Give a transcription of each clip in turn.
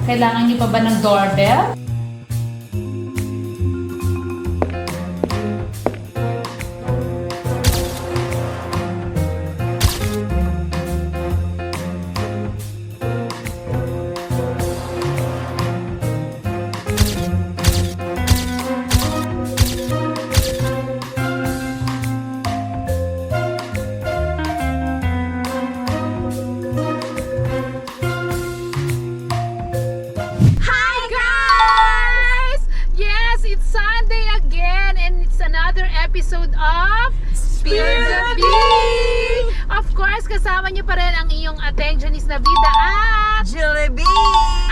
Kailangan niyo pa ba ng doorbell? Episode of Spill the Bee! Of course, kasama niyo pa rin ang iyong attentionist na Vida at Jollibee!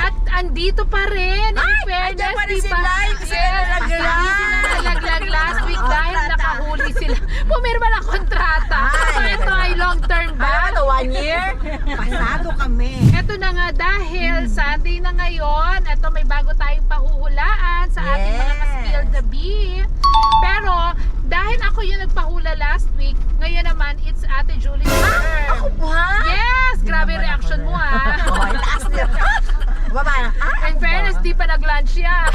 At andito pa rin, in Ay! fairness, Andyan pa rin diba? sila, hindi sila nalaglag. Hindi sila nalaglag last week dahil nakahuli sila. Pumirma ng kontrata. So Ay. ito ay long term ba? Ano, 1 year? Pasado kami. Ito na nga dahil Sunday na ngayon, ito may bago tayong pahuhulaan sa ating mga ka-Spill the Bee. Pero dahil ako yung nagpahula last week, ngayon naman it's Ate Julie's turn. Ako ba? Yes! Grabe reaction mo ha. Oh, taas niya. Baba na. In fairness, di pa nag-lunch siya.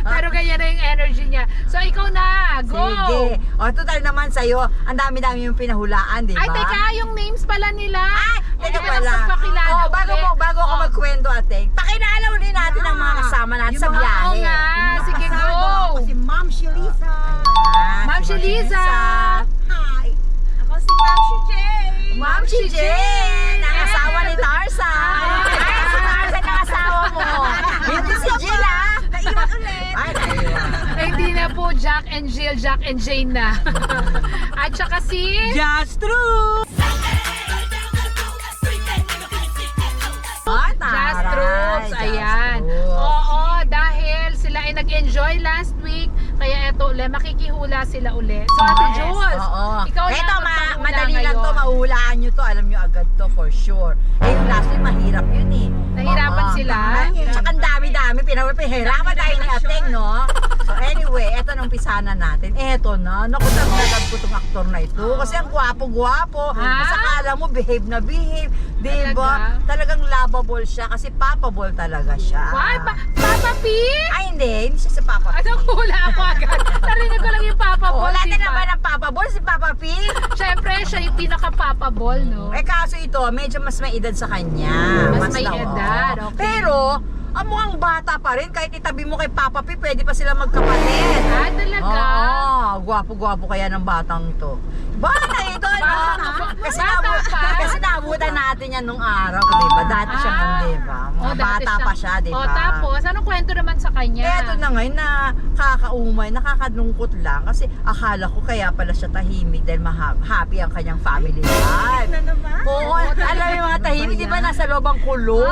Pero ganyan na yung energy niya. So ikaw na, go! Sige. O, total naman sa'yo, ang dami-dami yung pinahulaan, di ba? Ay, teka, yung names pala nila. Teka Huwag ka pala. nang magpakilala Oh, bago ako ulit. magkwento, ate. Pakilala ulit natin ang mga kasama natin sa biyahe. Oo nga, sige go! Ako si Ma'am Shelisa. Ma'am Shelisa. Hi. Ako si Ma'am Shijay. Ma'am si Jen, ang asawa ni Tarzan. Ay, si Tarzan ang asawa mo. Hindi si Jill, ha? Naiwan ulit. Ay, naiwan. Eh, hindi na po Jack and Jill, Jack and Jane na. At saka si... Just true. Ay, Just taray, Troops, Just ayan. Troops. Oo, dahil sila ay nag-enjoy last week, kaya eto ulit, makikihula sila ulit. So, Ate Jules, Oo. ikaw na Eto, magpahula madali lang to, ngayon. mahulaan nyo to. Alam nyo agad to for sure. Eh, yung last week, mahirap yun eh. Nahirapan Oo. sila? Tsaka ang dami-dami, pinahirapan tayo ni Ateng, no? So anyway, eto nung pisana natin. Eto na, naku, naglalab ko tong aktor na ito. Kasi ang gwapo-gwapo. Ha? Sa akala mo, behave na behave. Talaga? Diba? Talagang lovable siya kasi papable talaga siya. Why? Papa P? Ay, hindi siya si Papa P. Ano, hula ako agad. Narinig ko lang yung Papa Ball. Wala di na ba? naman ang papable si Papa P. Siyempre, siya yung pinaka-Papa Ball, no? Eh kaso ito, medyo mas may edad sa kanya. Mas may daw, edad, oo. okay. Pero, ang mukhang bata pa rin. Kahit itabi mo kay Papa P, pwede pa sila magkapatid. Ah, talaga? Oo, gwapo-gwapo kaya ng batang to. Bata ito, no? Bata pa? Kasi, Bata pa? kasi naabutan natin yan nung araw, diba? Dati siya nun, diba? Mga Oh, dati bata pa siya, diba? Oh, tapos, anong kwento naman sa kanya? Eto na ngayon na kakaumay, nakakalungkot lang kasi akala ko kaya pala siya tahimik dahil happy ang kanyang family life. Na naman. Oo, alam mo yung mga tahimik, di ba nasa loob ang kulong?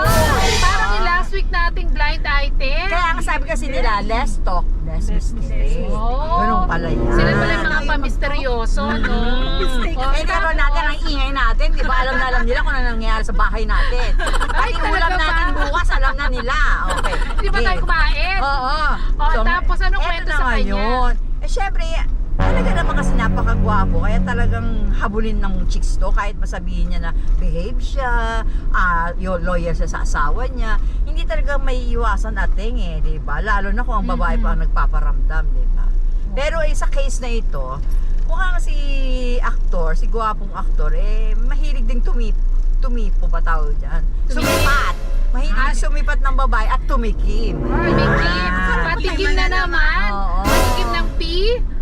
Parang yung last week nating blind item. Kaya ang sabi kasi nila, less talk, less mistake. Oh. Ganun pala yan. Sila pala yung mga pamisteryoso, no? Oh, Eh, pero natin ang ingay natin, di ba? Alam na alam nila kung ano nangyayari sa bahay natin. Ay, Pati ulam talaga ba? natin bukas, alam na nila. Okay. Di ba tayo kumain? Oo. Oh, tapos anong eto kwento na sa kanya? ngayon. Eh, syempre, talaga naman kasi napakagwapo. Kaya talagang habulin ng chicks to. Kahit masabihin niya na behave siya, loyal siya sa asawa niya. Hindi talaga may iwasan ating eh, di ba? Lalo na kung ang babae pa ang nagpaparamdam, di ba? Pero sa case na ito, mukhang si aktor, si gwapong aktor, eh, mahilig ding tumipo ba tawag dyan? Sumipat. Mahilig sumipat ng babae at tumikim. Patikim. Patikim na naman. Oo. Patikim ng P.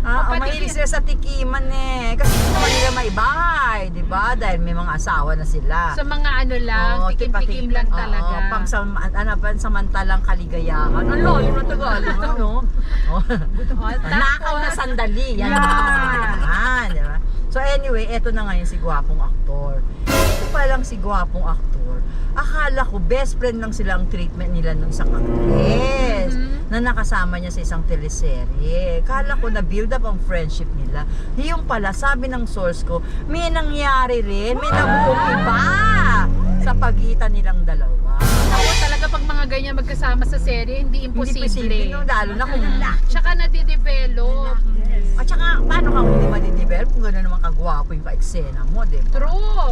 Mahilig sila sa tikiman eh. Kasi hindi naman nila maibahay, di ba? Dahil may mga asawa na sila. Sa mga ano lang, Oo, tikim-tikim lang talaga. Pansamantalang kaligayahan. Ang lalim na Tagalog, ano? Oh. Nakaw na sandali. Yan naman. Di ba? So anyway, eto na ngayon si gwapong aktor. Ito pa lang si gwapong aktor. Akala ko best friend lang sila ang treatment nila nung isang actress na nakasama niya sa isang teleserye. Akala ko na build up ang friendship nila. Yung pala, sabi ng source ko, may nangyari rin, may nabuong iba sa pagitan nilang dalawa. Ako talaga pag mga ganyan magkasama sa serye, hindi Hindi posible, imposible. no? Lalo na kung... Tsaka nadidevelop. At saka, paano ka hindi madidevelop kung gano'n naman kagwapo yung ka-eksena mo, di ba? True.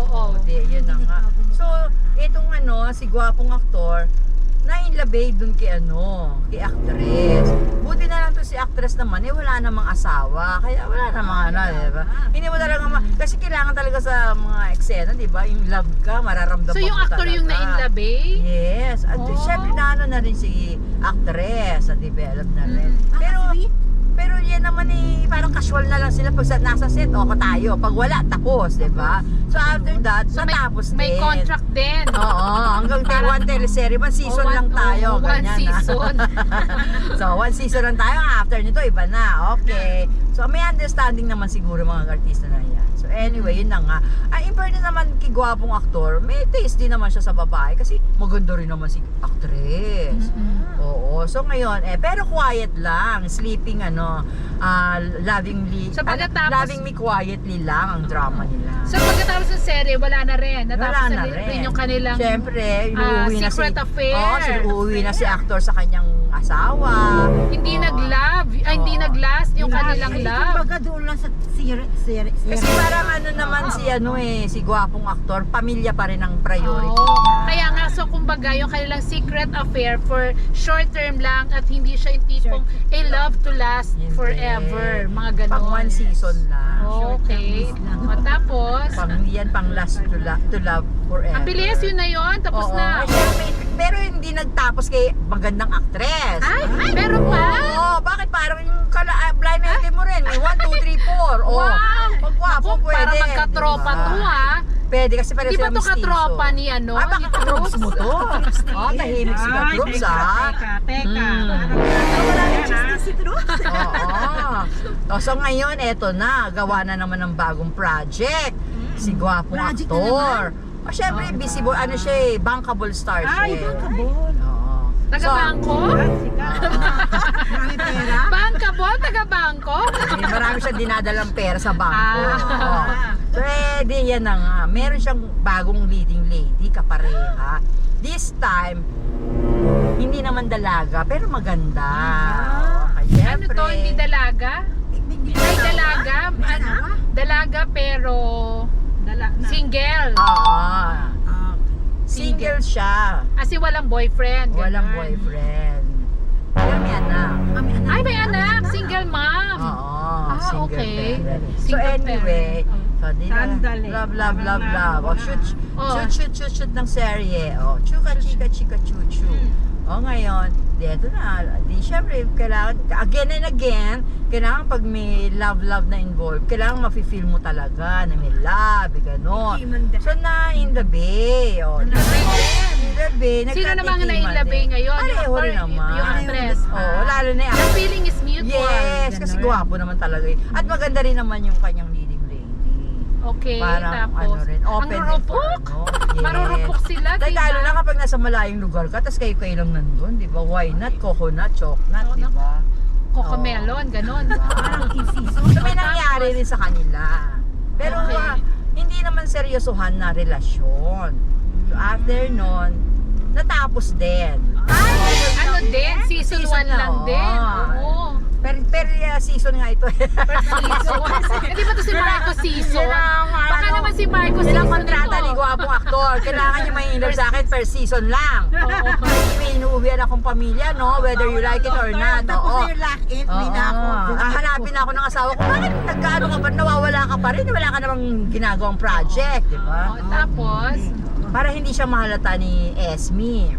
Oh. Yun na nga. So, itong si gwapong aktor, na-inlabay dun kay actress. Buti na lang to si actress naman, wala namang asawa. Kaya wala namang diba? Hindi mo talaga, kasi kailangan talaga sa mga eksena, diba? Yung love ka, mararamdaman So yung mo actor talaga. yung na-inlabay? Yes. At syempre na na rin si actress, na-develop na rin. Pero yan naman parang casual na lang sila pag nasa set, okay tayo. Pag wala, tapos, diba? So after that, natapos din. May contract din. Oo, hanggang one teleserye, one season lang tayo. One ganyan, season. So, one season lang tayo. After nito, iba na. Okay. So, may understanding naman siguro mga artista na yan. So, anyway, yun na nga. In fairness naman kay gwapong aktor, may taste din naman siya sa babae kasi maganda rin naman si actress. Oo. So, ngayon, pero quiet lang. Sleeping, lovingly. So, pagkatapos- Loving Me Quietly lang ang drama nila. So pagkatapos ng serye, wala na rin. Natapos Wala na rin rin. yung kanilang Siyempre, uuwi na secret affair. uuwi na si actor sa kanyang asawa. Hindi Oo. nag-love, hindi Oo. nag-last yung kanilang love. Kumbaga doon lang sa series. Kasi parang naman si gwapong aktor, pamilya pa rin ang priority Oo. niya. Kaya nga, so kumbaga, yung kanilang secret affair for short term lang at hindi siya yung tipong a love to last Hindi. forever. Mga ganon. Pang one season lang. Okay. O tapos, Pang last to love forever. ang bilis, yun na yun. Tapos Oo. na. Pero hindi nagtapos kay magandang actress. Ay, meron pa? Oo, bakit parang yung blind item mo rin? May 1, 2, 3, 4. Oo. Wow! Pag gwapo, Naku, pwede. para magkatropa Diba? to ha. Pwede kasi parang Di ba sila to mistiso. katropa ni Baka ni katroops mo to. Tahimik si katroops Teka. Marami Chistis si Troops. Oo. So ngayon, eto na. Gawa na naman ng bagong project. Si gwapong Project na aktor. O syempre, visible, siya bankable star siya. Ay, bankable. Oo. Taga-bangko? Marami pera. Bankable? Taga-bangko? Marami siyang dinadalang pera sa bangko. Ah. Oo. So, yan na nga. Meron siyang bagong leading lady, kapareha. This time, hindi naman dalaga, pero maganda. Okay, Ano to? Hindi dalaga? Ay, dalaga. Dalaga pero single. Oo. Single siya. Kasi walang boyfriend. Walang ganun. boyfriend. Pero may anak. Ay, may anak. Single mom. Oo. Single okay. parent. So Single anyway, parent. so di na, Sandali. love. O Oh. shoot ng serye. O, chika, chu. O ngayon, dito na. Di syempre, kailangan, again and again, kailangan pag may love na involved, kailangan mafe-feel mo talaga na may love, gano'n. So na in the bay. O, in the bay. Sino namang na-in-love ngayon? Pareho Or rin naman. yung actress? Oo, lalo na yung The feeling is mutual. yes, kasi gwapo naman talaga eh. At maganda rin naman yung kanyang leading lady. Okay, Parang tapos, rin, open ang din rurupok. for Yes. Marurupok sila, Dahil diba? lalo na kapag nasa malayong lugar ka, tapos kayo lang nandun, di ba? Why not? Coconut, chocolate, Oo, di ba? Cocomelon, ganon. Parang in-season. So may nangyari rin sa kanila. Pero Okay. hindi naman seryosohan na relasyon. So after nun, natapos din. Ay, ano din? Season 1 lang oo. din. Oo. Per season nga ito. Per season. Hindi ba ito si Marco season? Baka naman si Marco Ilang season kontrata ni ito. gwapong aktor. Kailangan niya may in-love sa akin per season lang. Oo. Kasi may inuuwian akong pamilya, no? Whether you like it or not. Tapos Oo. na yung lock-in, may na ako. Hanapin ako ng asawa ko. Bakit nagkaano ka pa? Nawawala ka pa rin. Wala ka namang ginagawang project, di ba? Oo, tapos, Para hindi siya mahalata ni Esme.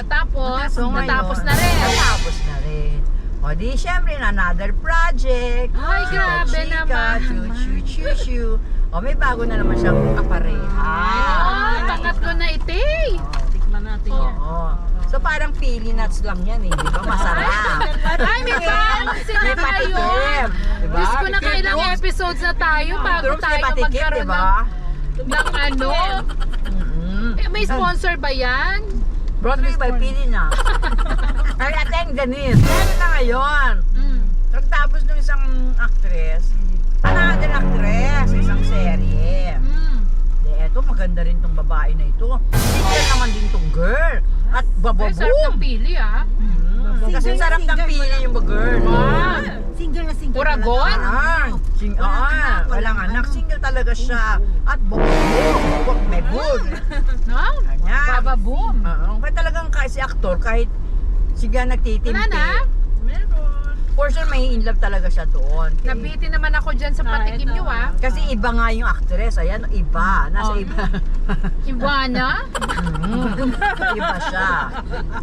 tapos, So, ngayon, natapos na rin. Natapos na rin. O di, syempre, another project. Ay, grabe naman. Chu. O, may bago na naman siyang kapareha. Ay, pangatlo na ite. Tikman natin yan. Oo. So, parang pili nuts lang yan eh. Di ba? Masarap. Ay, may parang sila May tayo. patikim. Diba? Diyos ko na kailang episodes na tayo bago Troops, may tayo patikim, magkaroon diba? ng ano. May sponsor ba yan? Brought to you by Pili Nuts. Ay, ateng ganis. Ano na ngayon? Nagtapos ng isang actress, another actress, isang serye. Eto, maganda rin tong babae na ito. Single naman din tong girl. At Ay, sarap ng bababoom! pili ah. Kasi sarap ng pili yung girl. Single na single. Uragon? Walang anak. Single talaga siya. At bukod. May bug. No? Ganyan. Baba boom. Kaya talagang si aktor, kahit siga nagtitimpi. Wala na? For sure, may in love talaga siya doon. Nabiti naman ako dyan sa patikim nyo Kasi iba nga yung actress. Ayan, iba. Nasa iba. Ivana? Iba siya.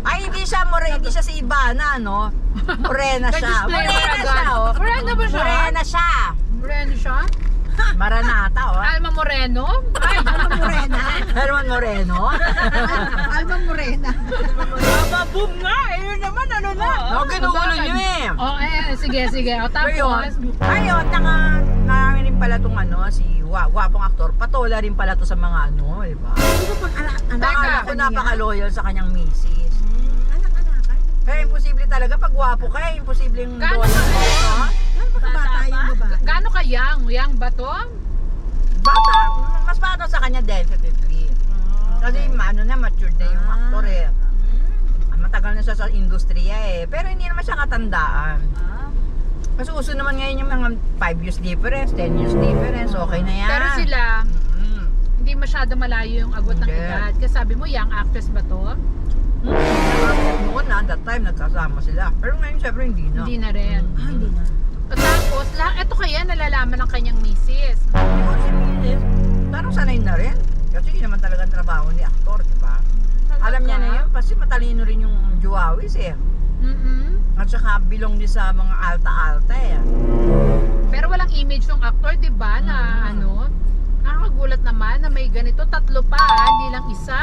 Ay, hindi siya si Ivana, no? Morena siya. Morena siya, oh. Morena ba siya? Morena siya. Moreno siya? Maranata, oh. Alma Moreno? Ay, Alma Morena. Herman Moreno. Alma Morena. Baba, boom nga. Yun naman, ano na. Ako ginugulo nyo eh. Sige. O tapos, Ayun, nakangin pala tong si gwapong aktor. Patola rin pala to sa mga di ba? Nakakala ko napaka-loyal sa kanyang misis. Anak-anakan. Kaya imposible talaga pag gwapo ka, imposibleng Gaano loyal ka- ka. Gano'n pa kabata yung babae? gaano ka yang? Yang ba to? Bata, mas bata sa kanya definitely. Kasi matured na yung aktor eh. Matagal na siya sa industriya eh. Pero hindi naman siya katandaan. Kasi uso naman ngayon yung mga 5 years difference, 10 years difference, okay na yan. Pero sila, Mm. hindi masyado malayo yung agwat ng Hindi. edad. Kasi sabi mo, young actress ba to? Noon na, that time nagkasama sila. Pero ngayon syempre hindi na. Hindi na rin. Hindi na. Tapos, ito kaya nalalaman ng kanyang misis. Hindi ko si Milis, parang sanay na rin. Kasi yun naman talaga ang trabaho ni aktor, di ba? Alam niya na yun, kasi matalino rin yung Juawis eh. At saka bilong din sa mga alta-alta eh. Pero walang image ng actor, di ba, na nakakagulat naman na may ganito, 3 pa, hindi lang isa.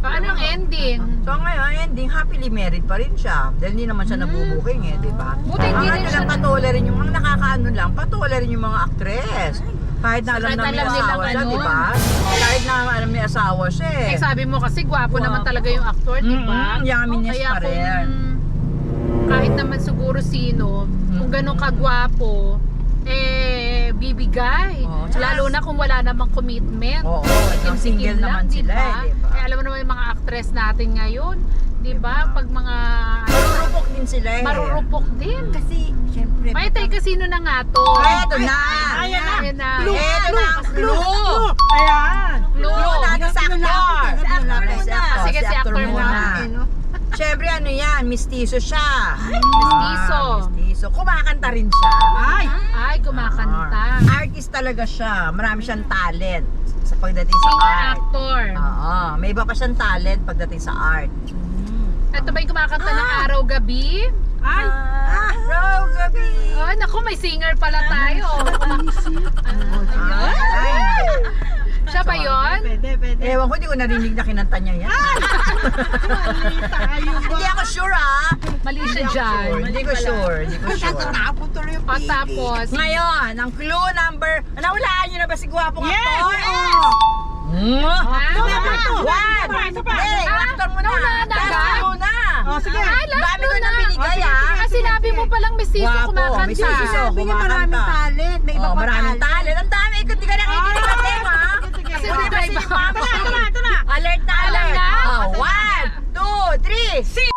Paano ang ending? So ngayon, ending, happily married pa rin siya. Dahil hindi naman siya nabubuking eh, di ba? Buti hindi rin siya patola rin yung mga nakakaano lang, patola rin yung mga actress. Kahit na alam Kahit na may alam nilang asawa siya, ano. di ba? Kahit na alam may asawa siya eh. Eh, sabi mo kasi gwapo naman talaga yung actor, di ba? Yaminess Kaya pa rin. kahit naman siguro sino, kung ganun kagwapo, bibigay. Oo. Lalo na kung wala namang commitment. Oo, Tikim-tikim single naman di sila ba? eh, di ba? Eh, alam mo naman yung mga actress natin ngayon, di ba? Pag mga Marurupok din sila eh. marurupok din. Kasi, syempre. May tay kasino na nga to. Eto na! Ayan na. Ayan na. Eto na ang clue! Ayan. Clue natin sa actor! Sige, si actor muna. Siyempre ano yan, mistiso siya. Mistiso. Mistiso. Kumakanta rin siya. Ay, kumakanta. Artist talaga siya. Marami siyang talent sa pagdating sa Singer art. actor. Oo. May iba pa siyang talent pagdating sa art. Ito ba yung kumakanta ng araw-gabi? Bro, gabi! Ay, naku, may singer pala tayo. Ay, Siya ba yun? Pwede. ewan ko, hindi ko narinig na kinanta niya yan. Hindi ako sure Mali siya dyan. Hindi ko sure. Tatapon tuloy yung O tapos, Ngayon, ang clue number... Nahulaan niyo na ba si Gwapong Aktor? Number 1! Hey, actor mo na! Nahulaan na Last agad? clue na! sige. Ay, last Dami ko clue na binigay Kasi sinabi mo palang mistiso Guwapo, kumakanta. mistiso. Sabi niya maraming kumakanta. talent. May iba pa Maraming talent. Ang dami. Ikot di ka nakikinig sa tema. Kasi Hindi di ba kasi iba? si Mama ito na. Alert na Alam alert. na? Oh, 1, 2, 3.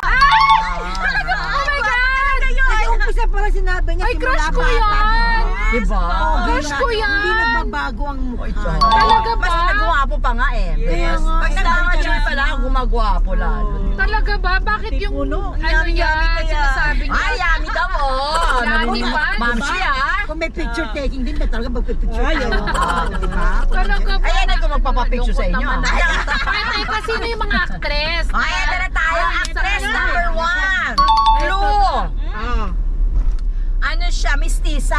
Oh my God! Kasi umpisa pala sinabi niya. Ay, simula crush ko bata. yan! Diba? Crush ko yan! Hindi nagbabago ang mukha. Talaga ba? Mas nagwapo pa nga eh. Yes. Pag nagmamature pala, gumagwapo lalo. Talaga ba? Bakit yung ano yan? Sinasabi niya? Ay, yummy daw oh. Yummy Narinig- ba? Mamsi Kung may picture taking din, na talaga magpipicture tayo. Diba? Talaga ba? Ayan, ako magpapapicture sa inyo. Malungkot naman. Ay, teka, sino yung mga actress? Ay, ito na tayo. Actress number 1. Clue. Ano siya? Mistisa.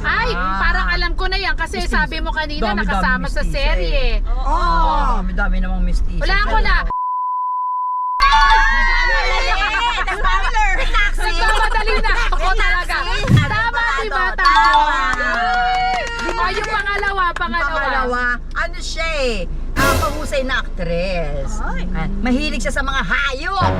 Ay, parang alam ko na yan kasi sabi mo kanina Dami-dami nakasama sa mistisa serye. Oh, dami namang mistisa. Wala ko na. Spoiler! Taxi! Nagmamadali na ako talaga. Tama, diba? Tama. Ay, yung pangalawa. Ano siya eh? Mahusay na actress. Mahilig siya sa mga hayop.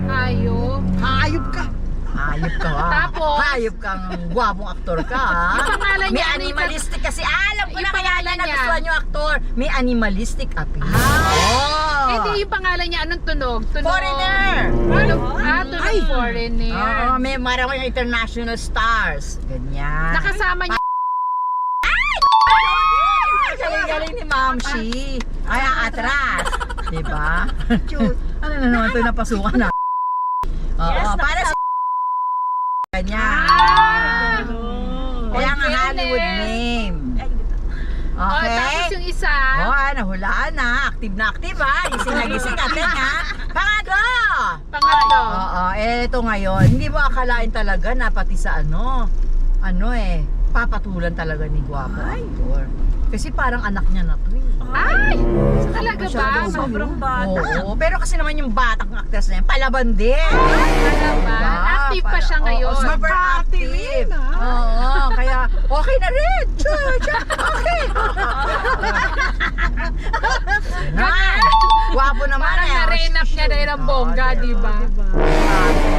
Ayop. Hayop ka. Hayop ka ha. Tapos? Hayop kang gwapong aktor ka ha. Yung pangalan May niya, ano yung animalistic kasi. Alam ko yung na kaya pangalan na niya? nagustuhan yung aktor. May animalistic appeal. Oh! Hindi yung pangalan niya, anong tunog? Tunog. Foreigner! Tunog Foreigner. Oo, may maraming international stars. Ganyan. Nakasama niya. Galing ni Mamshi. Ay, ang atras. Diba? Ano na naman ito napasukan na? Oo, para sa ganyan. Kaya nga Hollywood name. Okay. Tapos yung isa. Nahulaan na. Active na active ha. Gising na gising natin ha. Pangatlo! Pangatlo. Oo, eto ngayon. Hindi mo akalain talaga na pati sa papatulan talaga ni Gwapo Actor. Kasi parang anak niya na to eh. Ay! Talaga ba? Masyadong Sobrang bata. Oo, pero kasi naman yung batang actress na yan, palaban din. Talaga. Diba? Active pa siya ngayon. Oo, super active. Oo, kaya okay na rin. Okay. Yan. Gwapo naman Parang eh. na-rain-up niya rin ang bongga, di ba?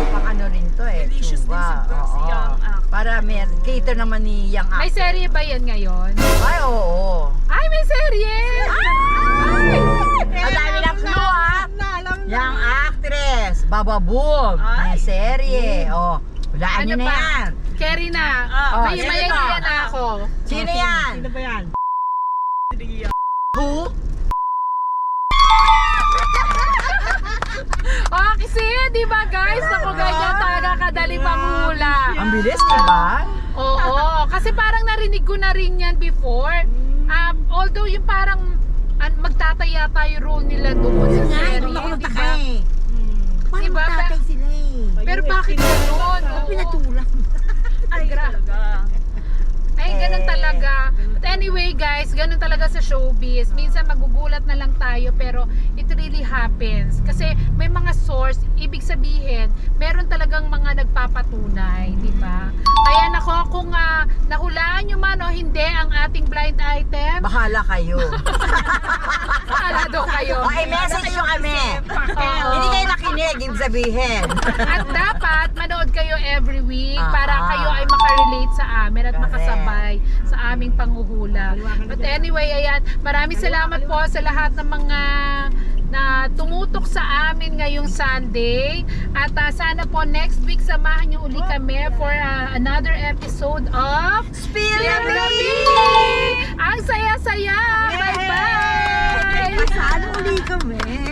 Pang ano rin to eh. Delicious din si Young Actor. Para may cater naman ni Young Actor. May serye ba yan ngayon? Ay, oo. Ay, may serye! Ay! Ang dami ng clue ha. Young Actress, Bababoom, may serye. Oh, hulaan nyo na yan. Kerry na. Oh, May sino idea to? na ako. Sino yan? Sino ba yan? Who? Oh, kasi, di ba guys? Ako ganyan talaga kadali manghula. Ang bilis, diba? Oo, kasi parang narinig ko na rin yan before. Although yung parang magtataya tayo role nila doon sa serye, di ba? Parang Diba? tatay sila eh. Pero bakit gano'n? Pinatulang. Ay, talaga. Ay, ganun talaga. But anyway guys, ganun talaga sa showbiz. Minsan magugulat na lang tayo pero it really happens. Kasi may mga source, ibig sabihin, meron talagang mga nagpapatunay, di ba? Kaya nako, kung nahulaan nyo man o hindi ang ating blind item, Bahala kayo. paala daw kayo. Okay, message nyo kami. Hindi kayo nakinig, ibig sabihin. At dapat manood kayo every week para Ah. kayo ay makarelate sa amin at Correct. makasabay sa aming panghuhula. But anyway, ayan, maraming salamat po sa lahat ng mga na tumutok sa amin ngayong Sunday. At sana po next week samahan niyo uli kami for another episode of Spill Spill the the Beans! Beans! Ang saya-saya! Bye-bye! Saan uli kami?